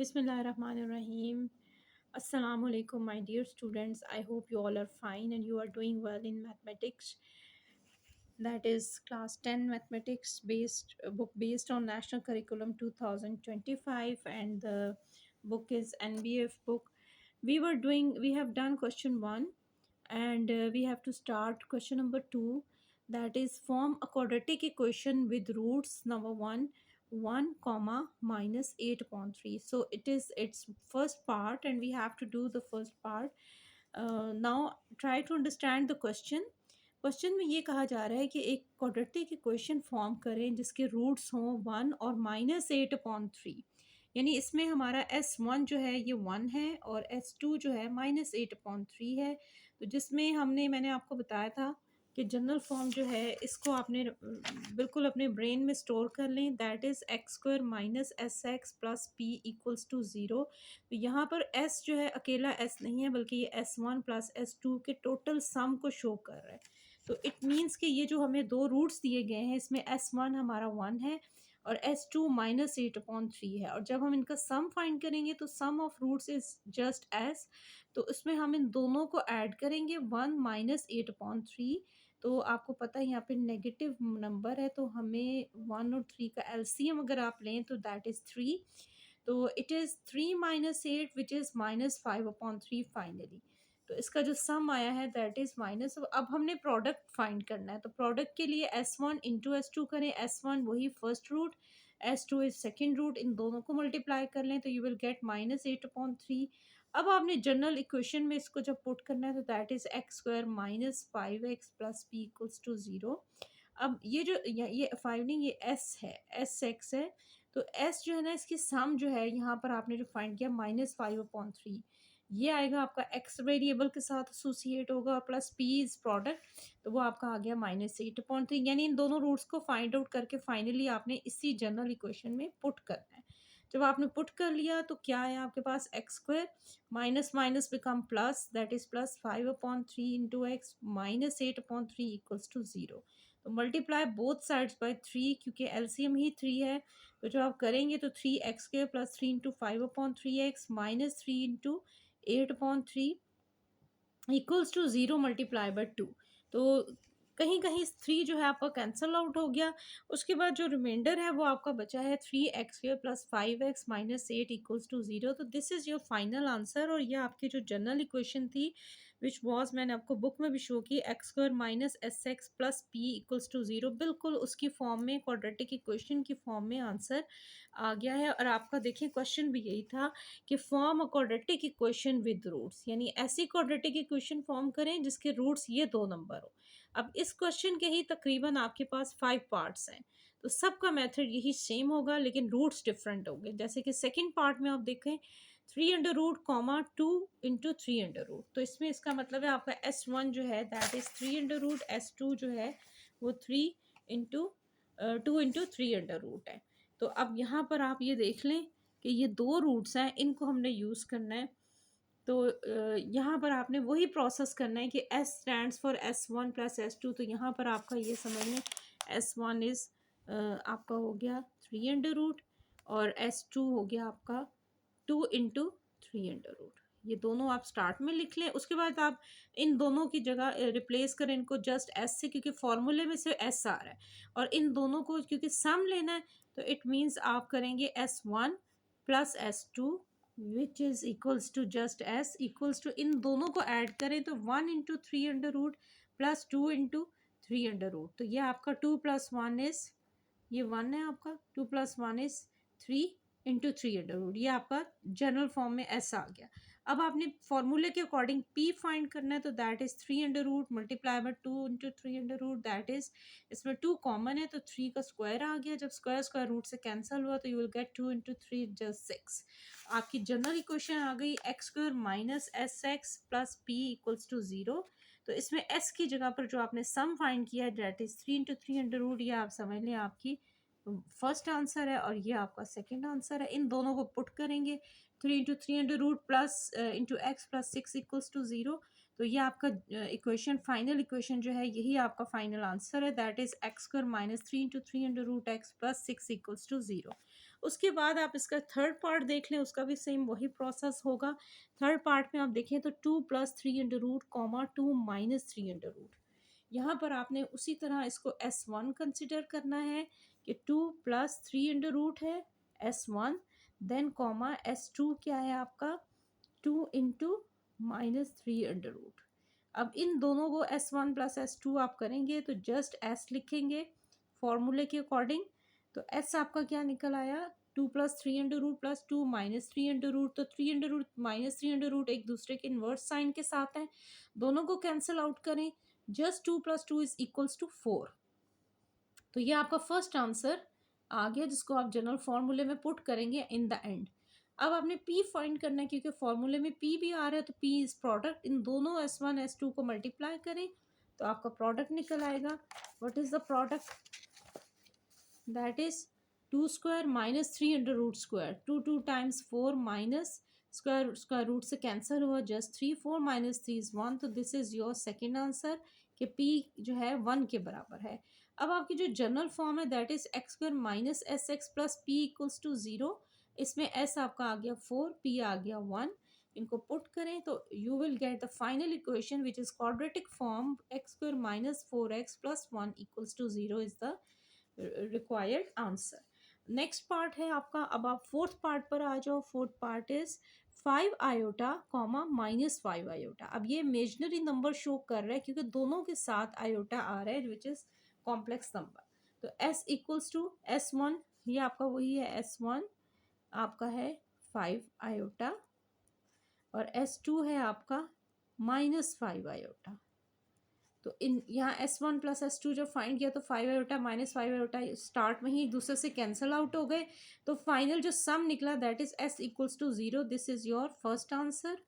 Bismillahirrahmanirrahim. Assalamu alaikum, my dear students. I hope you all are fine and you are doing well in mathematics. That is class 10 mathematics based book based on National Curriculum 2025, and the book is NBF book. We have done question 1, and we have to start question number 2. That is, form a quadratic equation with roots number 1 comma minus 8 upon 3. So it is its first part and we have to do the first part. Now try to understand the question. Question में ये कहा जा रहा है कि एक quadratic equation form करें जिसके रूट्स हों 1 और -8/3। यानी इसमें हमारा S1 जो है ये 1 है और S2 जो है -8/3 है। तो जिसमें मैंने आपको बताया था कि जनरल फॉर्म जो है इसको आपने बिल्कुल अपने ब्रेन में स्टोर कर लें। That is x² minus SX plus P equals to 0। तो यहाँ पर S जो है अकेला S नहीं है, बल्कि ये S1 प्लस S2 के टोटल सम को शो कर रहा है। तो इट मीन्स कि ये जो हमें दो रूट्स दिए गए हैं, इसमें S1 हमारा 1 है और S2 -8/3 है। और जब हम इनका सम फाइंड करेंगे तो sum of roots is just S। तो इसमें हम इन दोनों को ऐड करेंगे 1 -8/3। तो आपको पता है यहाँ पे नेगेटिव नंबर है, तो हमें 1 और 3 का एलसीएम अगर आप लें तो दैट इज़ 3। तो it is 3 - 8 which is -5/3 finally. तो इसका जो सम आया है दैट इज़ माइनस। अब हमने प्रोडक्ट फाइंड करना है, तो प्रोडक्ट के लिए S1 इंटू S2 करें। S1 वही first root, S2 is second root, इन दोनों को मल्टीप्लाई कर लें तो यू विल गेट -8/3। अब आपने जनरल इक्वेशन में इसको जब पुट करना है तो that is x² minus 5x plus p equals to 0। अब ये जो ये 5 नहीं, ये s है, sx है। तो s जो है ना, इसकी सम जो है यहाँ पर आपने जो फाइंड किया -5/3, ये आएगा आपका x वेरिएबल के साथ एसोसिएट होगा और प्लस p इज प्रोडक्ट, तो वो आपका आ गया -8/3। यानी इन दोनों रूट्स को फाइंड आउट करके फाइनली आपने इसी जनरल इक्वेशन में पुट करना है। जब आपने पुट कर लिया तो क्या है आपके पास, x² minus minus become plus, that is plus 5/3 into x minus 8/3 equals to 0। तो मल्टीप्लाई बोथ साइड्स बाय 3, क्योंकि एलसीएम ही 3 है। तो जब आप करेंगे तो 3x² plus 3 into 5/3x minus 3 into 8/3 equals to 0 multiply by 2। तो कहीं कहीं 3 जो है आपका कैंसल आउट हो गया। उसके बाद जो रिमाइंडर है वो आपका बचा है 3x² plus 5x minus 8 equals to 0। तो this is your final answer. और ये आपकी जो जनरल इक्वेशन थी विच वॉज, मैंने आपको बुक में भी शो की, x² minus SX plus P equals to 0, बिल्कुल उसकी फॉर्म में, क्वाड्रेटिक इक्वेशन की फॉर्म में आंसर आ गया है। और आपका देखिए क्वेश्चन भी यही था कि form a quadratic equation with roots, यानी ऐसी क्वाड्रेटिक इक्वेशन फॉर्म करें जिसके रूट्स ये 2 नंबर हो। अब इस क्वेश्चन के ही तकरीबन आपके पास 5 पार्ट्स हैं, तो सबका मेथड यही सेम होगा लेकिन रूट्स डिफरेंट होंगे। जैसे कि सेकंड पार्ट में आप देखें 3 under root comma 2 into 3 under root. तो इसमें इसका मतलब है आपका S1 जो है that is 3 under root, S2 जो है वो 3 इंटू 2 इंटू 3 अंडर रूट है। तो अब यहाँ पर आप ये देख लें कि ये दो रूट्स हैं, इनको हमने यूज़ करना है। तो यहाँ पर आपने वही प्रोसेस करना है कि S stands for S1 plus S2। तो यहाँ पर आपका ये समझ लें S1 इज़ आपका हो गया 3 अंडर रूट और S2 हो गया आपका 2 इंटू 3 अंडर रूट। ये दोनों आप स्टार्ट में लिख लें। उसके बाद आप इन दोनों की जगह रिप्लेस करें इनको जस्ट S से, क्योंकि फॉर्मूले में से S आ रहा है। और इन दोनों को क्योंकि सम लेना है तो इट मीन्स आप करेंगे S1 plus S2 which is equals to just S equals to, इन दोनों को ऐड करें तो 1 into 3 under root plus 2 into 3 under root. तो ये आपका 2 + 1 इज़, ये 1 है आपका, 2 + 1 इज़ 3 इंटू 3 अंडर रूट। ये आपका जनरल फॉर्म में S आ गया। अब आपने फॉर्मूले के अकॉर्डिंग P फाइंड करना है, तो that is 3 under root multiply by 2 into 3 under root, that is, इसमें 2 कॉमन है तो 3 का स्क्वायर आ गया। जब स्क्वायर स्क्वायर रूट से कैंसिल हुआ तो you will get 2 into 3 just 6। आपकी जनरल इक्वेशन आ गई x² minus SX plus P equals to 0। तो इसमें S की जगह पर जो आपने सम फाइंड किया है that is 3 into 3 under root, ये आप समझ लें आपकी फर्स्ट आंसर है और ये आपका सेकंड आंसर है। इन दोनों को पुट करेंगे 3 into 3 under root plus into x plus 6 equals to 0। तो ये आपका इक्वेशन, फाइनल इक्वेशन जो है यही आपका फाइनल आंसर है, that is x² minus 3 into 3 under root x plus 6 equals to 0। उसके बाद आप इसका थर्ड पार्ट देख लें, उसका भी सेम वही प्रोसेस होगा। थर्ड पार्ट में आप देखें तो 2+3 under root comma 2-3 under root. यहाँ पर आपने उसी तरह इसको S1 कंसिडर करना है कि 2+3 अंडर रूट है S1, देन कॉमा S2 क्या है आपका 2 × -3 अंडर रूट। अब इन दोनों को S1 + S2 आप करेंगे तो जस्ट S लिखेंगे फॉर्मूले के अकॉर्डिंग। तो S आपका क्या निकल आया 2+3 अंडर रूट + 2 - 3 अंडर रूट। तो 3 अंडर रूट -3 अंडर रूट एक दूसरे के इन्वर्स साइन के साथ हैं, दोनों को कैंसिल आउट करें, जस्ट 2 + 2 = 4। तो ये आपका फर्स्ट आंसर आ गया, जिसको आप जनरल फॉर्मूले में पुट करेंगे इन द एंड। अब आपने P फाइंड करना है, क्योंकि फॉर्मूले में P भी आ रहा है, तो P इज प्रोडक्ट, इन दोनों S1 S2 को मल्टीप्लाई करें तो आपका प्रोडक्ट निकल आएगा। What is the product? That is 2² - 3 under root. 2 times 4 minus square root से कैंसिल हुआ, जस्ट 3, 4 - 3 = 1। तो this is your second answer कि P जो है 1 के बराबर है। अब आपकी जो जनरल फॉर्म है that is x² - sx + p = 0। इसमें s आपका आ गया 4, p आ गया 1। इनको पुट करें तो you will get the final equation which is quadratic form x² - 4x + 1 = 0 is the required answer. Next part है आपका, अब आप फोर्थ पार्ट पर आ जाओ। Fourth part is 5 iota comma -5 iota. अब ये इमेजनरी नंबर शो कर रहा है क्योंकि दोनों के साथ आयोटा आ रहा है विच इज कॉम्प्लेक्स नंबर। तो s = S1, ये आपका वही है S1 आपका है 5 आयोटा और S2 है आपका -5 आयोटा। तो इन यहाँ S1 + S2 जब फाइंड किया तो 5 आयोटा -5 आयोटा स्टार्ट में ही एक दूसरे से कैंसिल आउट हो गए, तो फाइनल जो सम निकला that is S = 0। This is your first answer.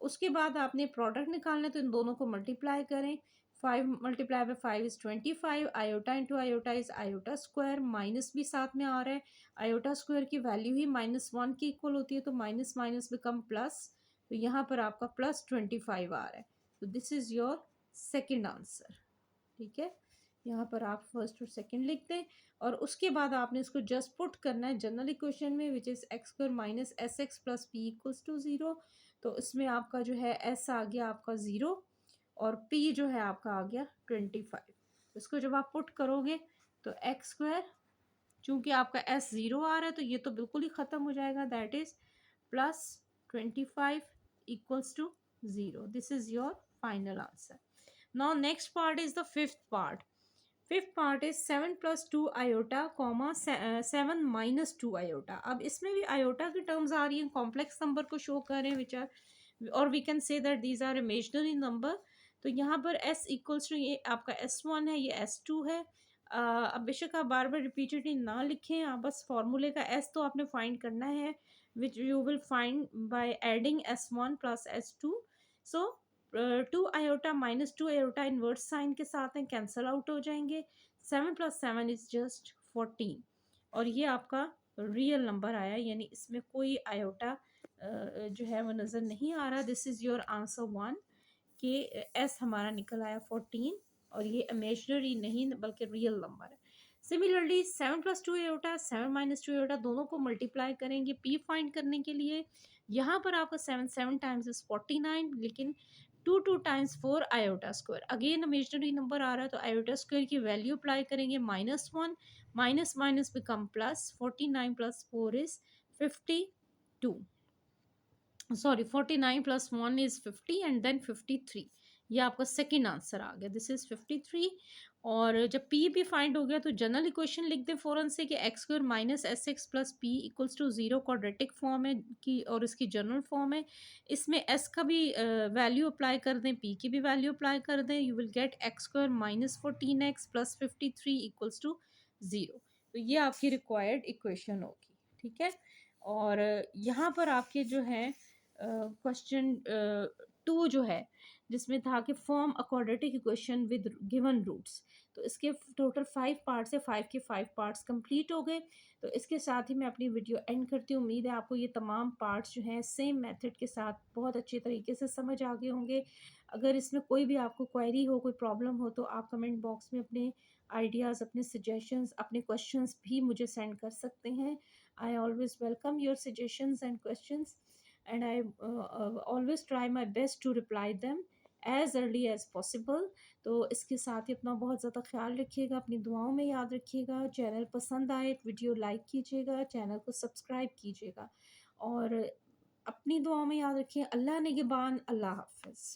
उसके बाद आपने प्रोडक्ट निकालना है, तो इन दोनों को मल्टीप्लाई करें। 5 × 5 is 25, iota into iota is iota square, minus भी साथ में आ रहा है, आयोटा स्क्वायर की वैल्यू ही -1 की इक्वल होती है, तो माइनस माइनस बिकम प्लस। तो यहाँ पर आपका +25 आ रहा है। तो this is your second answer. ठीक है, यहाँ पर आप फर्स्ट और सेकंड लिख दें और उसके बाद आपने इसको जस्ट पुट करना है जनरल इक्वेशन में which is x² - sx + p = 0। तो इसमें आपका जो है s आ गया आपका 0 और p जो है आपका आ गया 25। इसको जब आप पुट करोगे तो x², चूंकि आपका s 0 आ रहा है तो ये तो बिल्कुल ही खत्म हो जाएगा, that is +25 = 0। This is your final answer. Now next part is the fifth part. Fifth part is 7 + 2 iota, 7 - 2 iota. अब इसमें भी iota की टर्म्स आ रही हैं, कॉम्प्लेक्स नंबर को शो कर रहे हैं विच आर, और we can say that these are imaginary number. तो यहाँ पर s = ये आपका S1 है, ये S2 है। अब बेशक आप बार बार रिपीटेडली ना लिखें, आप बस फॉर्मूले का s तो आपने फाइंड करना है which you will find by adding S1 + S2। So 2 iota -2 iota inverse sign के साथ हैं, कैंसल आउट हो जाएंगे। 7 + 7 इज जस्ट 14 और ये आपका रियल नंबर आया, यानी इसमें कोई आयोटा जो है वो नज़र नहीं आ रहा। दिस इज़ योर आंसर 1 कि एस हमारा निकल आया 14 और ये इमेजनरी नहीं बल्कि रियल नंबर है। सिमिलरली 7 + 2 आयोटा 7 - 2 आयोटा दोनों को मल्टीप्लाई करेंगे पी फाइंड करने के लिए। यहाँ पर आपका 7 टाइम्स इज 49, लेकिन 2 times 4 iota square, again imaginary number आ रहा है तो आयोटा स्क्वायर की वैल्यू अप्लाई करेंगे -1, minus minus become plus. 49 + 4 is 52, sorry 49 + 1 is 50 and then 53। ये आपका सेकेंड आंसर आ गया, दिस इज 53। और जब p भी फाइंड हो गया तो जनरल इक्वेशन लिख दे फ़ौरन से कि x² - sx + p = 0 quadratic form है की और इसकी जनरल फॉर्म है। इसमें s का भी वैल्यू अप्लाई कर दें, p की भी वैल्यू अप्लाई कर दें, you will gate x² - 14x + 53 = 0। तो ये आपकी रिक्वायर्ड इक्वेशन होगी। ठीक है, और यहाँ पर आपके जो है क्वेश्चन 2 जो है जिसमें था कि form a quadratic equation with given roots, तो इसके टोटल 5 पार्ट्स है, 5 के 5 पार्ट्स कंप्लीट हो गए। तो इसके साथ ही मैं अपनी वीडियो एंड करती हूँ। उम्मीद है आपको ये तमाम पार्ट्स जो हैं सेम मेथड के साथ बहुत अच्छे तरीके से समझ आ गए होंगे। अगर इसमें कोई भी आपको क्वेरी हो, कोई प्रॉब्लम हो तो आप कमेंट बॉक्स में अपने आइडियाज़, अपने सजेशंस, अपने क्वेश्चंस भी मुझे सेंड कर सकते हैं। I always welcome your suggestions and questions, and I always try my best to reply them as early as possible. तो इसके साथ ही अपना बहुत ज़्यादा ख्याल रखिएगा, अपनी दुआओं में याद रखिएगा। चैनल पसंद आए वीडियो लाइक कीजिएगा, चैनल को सब्सक्राइब कीजिएगा, और अपनी दुआओं में याद रखिए। अल्लाह निगहबान। अल्लाह हाफ़िज़।